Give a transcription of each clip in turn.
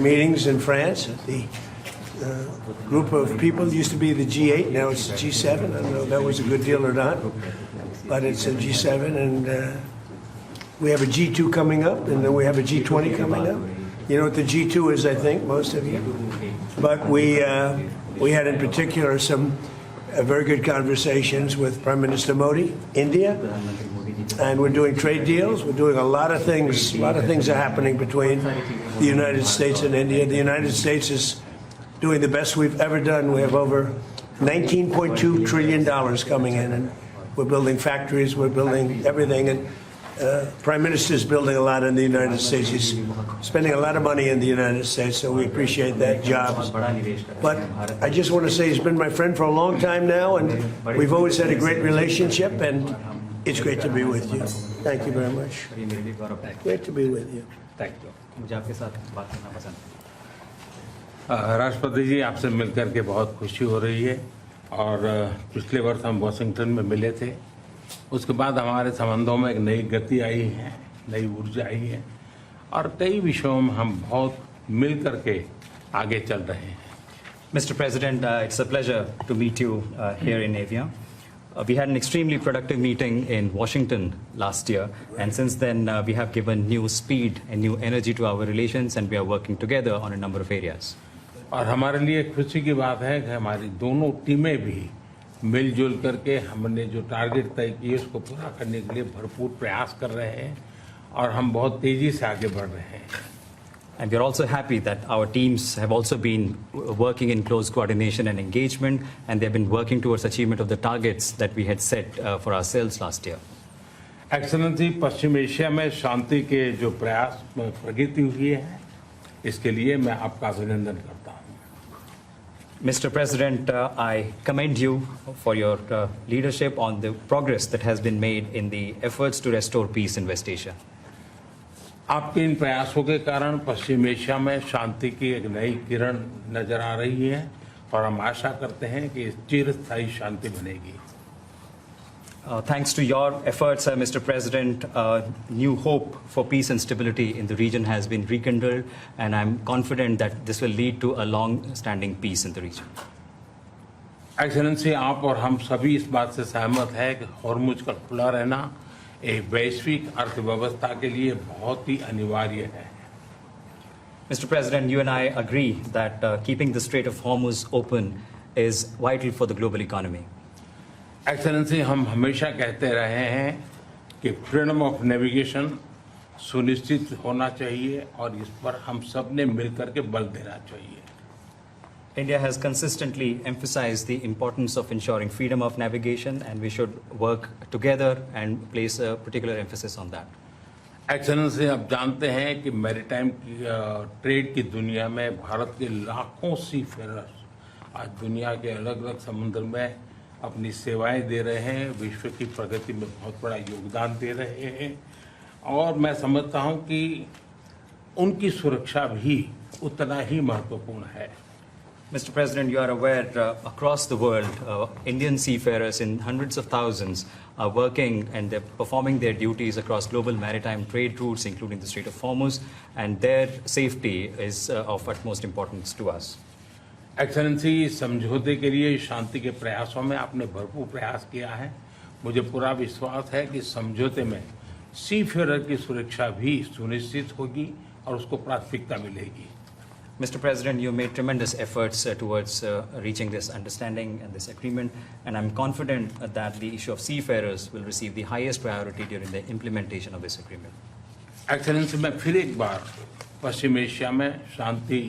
meetings in France. The group of people used to be the G8, now it's G7. I don't know if that was a good deal or not, but it's a G7, and we have a G2 coming up, and then we have a G20 coming up. You know what the G2 is, I think, most of you. But we had in particular some very good conversations with Prime Minister Modi, India, and we're doing trade deals. We're doing a lot of things. A lot of things are happening between the United States and India. The United States is doing the best we've ever done. We have over $19.2 trillion coming in, and we're building factories. We're building everything, and Prime Minister is building a lot in the United States. He's spending a lot of money in the United States, so we appreciate that, jobs. But I just want to say he's been my friend for a long time now, and we've always had a great relationship, and it's great to be with you. Thank you very much. Great to be with you. Thank you. मुझे आपके साथ बात करना पसंद है। राष्ट्रपति जी, आपसे मिलकर के बहुत खुशी हो रही है और पिछले वर्ष हम वाशिंगटन में मिले थे। उसके बाद हमारे संबंधों में एक नई गति आई है, नई ऊर्जा आई है और कई विषयों में हम बहुत मिल करके आगे चल रहे हैं। Mr. President, it's a pleasure to meet you here in Avia. We had an extremely productive meeting in Washington last year, and since then we have given new speed and new energy to our relations, and we are working together on a number of areas. और हमारे लिए खुशी की बात है कि हमारी दोनों टीमें भी मिलजुल करके हमने जो टारगेट तय किए उसको पूरा करने के लिए भरपूर प्रयास कर रहे हैं और हम बहुत तेजी से आगे बढ़ रहे हैं। And we are also happy that our teams have also been working in close coordination and engagement, and they have been working towards achievement of the targets that we had set for ourselves last year. Excellency, Paschim Asia में शांति के जो प्रयास में प्रगति हुई है, इसके लिए मैं आपका अभिनंदन करता हूँ। Mr. President, I commend you for your leadership on the progress that has been made in the efforts to restore peace in West Asia. आपके इन प्रयासों के कारण पश्चिम एशिया में शांति की एक नई किरण नजर आ रही है और हम आशा करते हैं कि चिरस्थायी शांति बनेगी। Thanks to your efforts, Mr. President, new hope for peace and stability in the region has been rekindled, and I'm confident that this will lead to a long-standing peace in the region. Excellency, आप और हम सभी इस बात से सहमत हैं कि हॉर्मुज का खुला रहना एक वैश्विक अर्थव्यवस्था के लिए बहुत ही अनिवार्य है। Mr. President, you and I agree that keeping the Strait of Hormuz open is vital for the global economy. Excellency, हम हमेशा कहते रहे हैं कि फ्रीडम ऑफ नेविगेशन सुनिश्चित होना चाहिए और इस पर हम सब ने मिलकर के बल देना चाहिए। India has consistently emphasized the importance of ensuring freedom of navigation, and we should work together and place a particular emphasis on that. Excellency, आप जानते हैं कि मैरीटाइम ट्रेड की दुनिया में भारत के लाखों सीफेरर्स आज दुनिया के अलग अलग समुद्र में अपनी सेवाएं दे रहे हैं, विश्व की प्रगति में बहुत बड़ा योगदान दे रहे हैं और मैं समझता हूं कि उनकी सुरक्षा भी उतना ही महत्वपूर्ण है। Mr. President, you are aware across the world, Indian seafarers in hundreds of thousands are working and they're performing their duties across global maritime trade routes, including the Strait of Hormuz, and their safety is of utmost importance to us. Excellency, समझौते के लिए शांति के प्रयासों में आपने भरपूर प्रयास किया है। मुझे पूरा विश्वास है कि समझौते में सीफेरर की सुरक्षा भी सुनिश्चित होगी और उसको प्राथमिकता मिलेगी। Mr. President, you made tremendous efforts towards reaching this understanding and this agreement, and I'm confident that the issue of seafarers will receive the highest priority during the implementation of this agreement. Excellency, मैं फिर एक बार पश्चिम Asia में शांति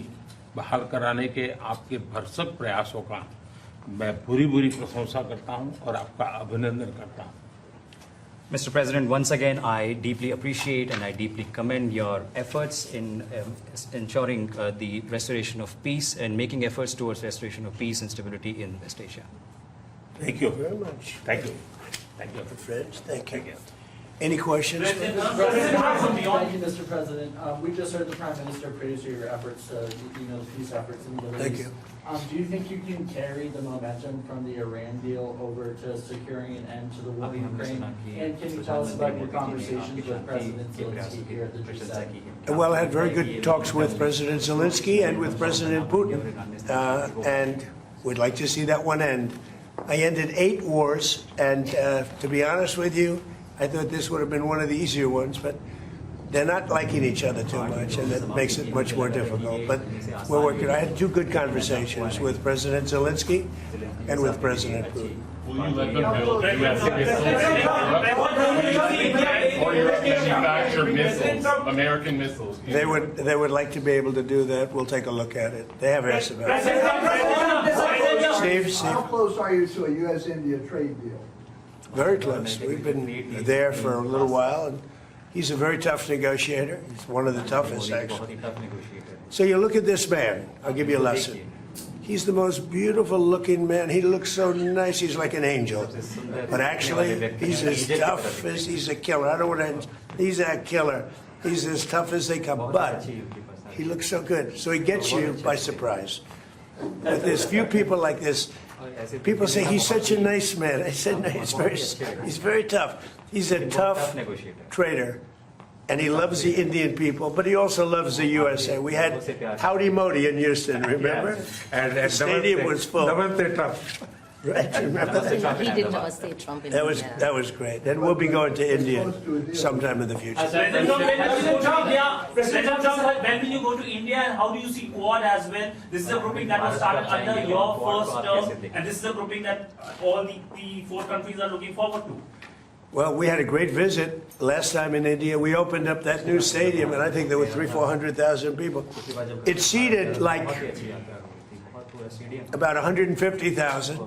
बहाल कराने के आपके भरसक प्रयासों का मैं पूरी प्रशंसा करता हूं और आपका अभिनंदन करता हूं। Mr. President, once again, I deeply appreciate and I deeply commend your efforts in ensuring the restoration of peace and making efforts towards restoration of peace and stability in West Asia. Thank you very much. Thank you. Thank you. Friends, thank you. Any questions? Thank you, Mr. President. We just heard the Prime Minister praise your efforts, the peace efforts in the Middle Thank East. you. Do you think you can carry the momentum from the Iran deal over to securing an end to the war in Ukraine? And can you tell us about your conversations with President Zelensky here at the G7? Well, I had very good talks with President Zelensky and with President Putin, and we'd like to see that one end. I ended 8 wars, and to be honest with you, I thought this would have been one of the easier ones, but they're not liking each other too much, and that makes it much more difficult. But we're working. I had 2 good conversations with President Zelensky and with President Putin. Will you let them build U.S. missiles in Europe? Or Europe manufacture missiles, American missiles? They would like to be able to do that. We'll take a look at it. They have asked about it. Steve? How close are you to a U.S.-India trade deal? Very close. We've been there for a little while, and he's a very tough negotiator. He's one of the toughest, actually. So you look at this man. I'll give you a lesson. He's the most beautiful-looking man. He looks so nice. He's like an angel. But actually, he's as tough as he's a killer. I don't want to. He's a killer. He's as tough as they come. But he looks so good. So he gets you by surprise. But there's few people like this. People say he's such a nice man. I said no, he's very tough. He's a tough trader, and he loves the Indian people, but he also loves the USA. We had Howdy Modi in Houston, remember? And the stadium was full. Right, remember that? He did Namaste Trump in India. That was great. And we'll be going to India sometime in the future. President Trump, when will you go to India, and how do you see Quad as well? This is a grouping that was started under your first term, and this is a grouping that all the 4 countries are looking forward to. Well, we had a great visit last time in India. We opened up that new stadium, and I think there were 400,000 people. It seated like about 150,000,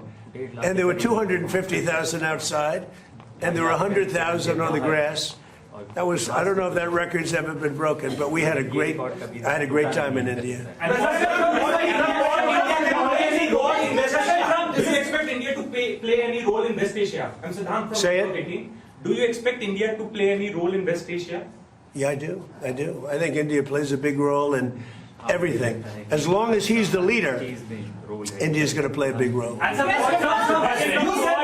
and there were 250,000 outside, and there were 100,000 on the grass. That was, I don't know if that record's ever been broken, but I had a great time in India. And do you expect India to play any role in West Asia? I'm Siddhant from Say it. Do you expect India to play any role in West Asia? Yeah, I do. I think India plays a big role in everything. As long as he's the leader, India's going to play a big role. And some You said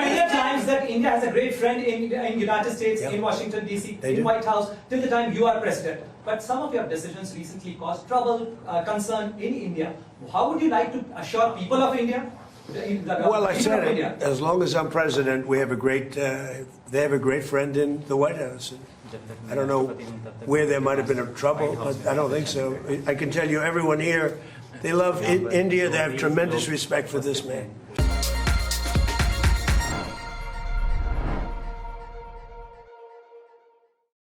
many times that India has a great friend in United States, Yep. in Washington D.C., They in do. White House, till the time you are president. But some of your decisions recently caused trouble, concern in India. How would you like to assure people of India? Well, I said it. As long as I'm president, we have a great. They have a great friend in the White House. I don't know where there might have been a trouble, but I don't think so. I can tell you, everyone here, they love India. They have tremendous respect for this man.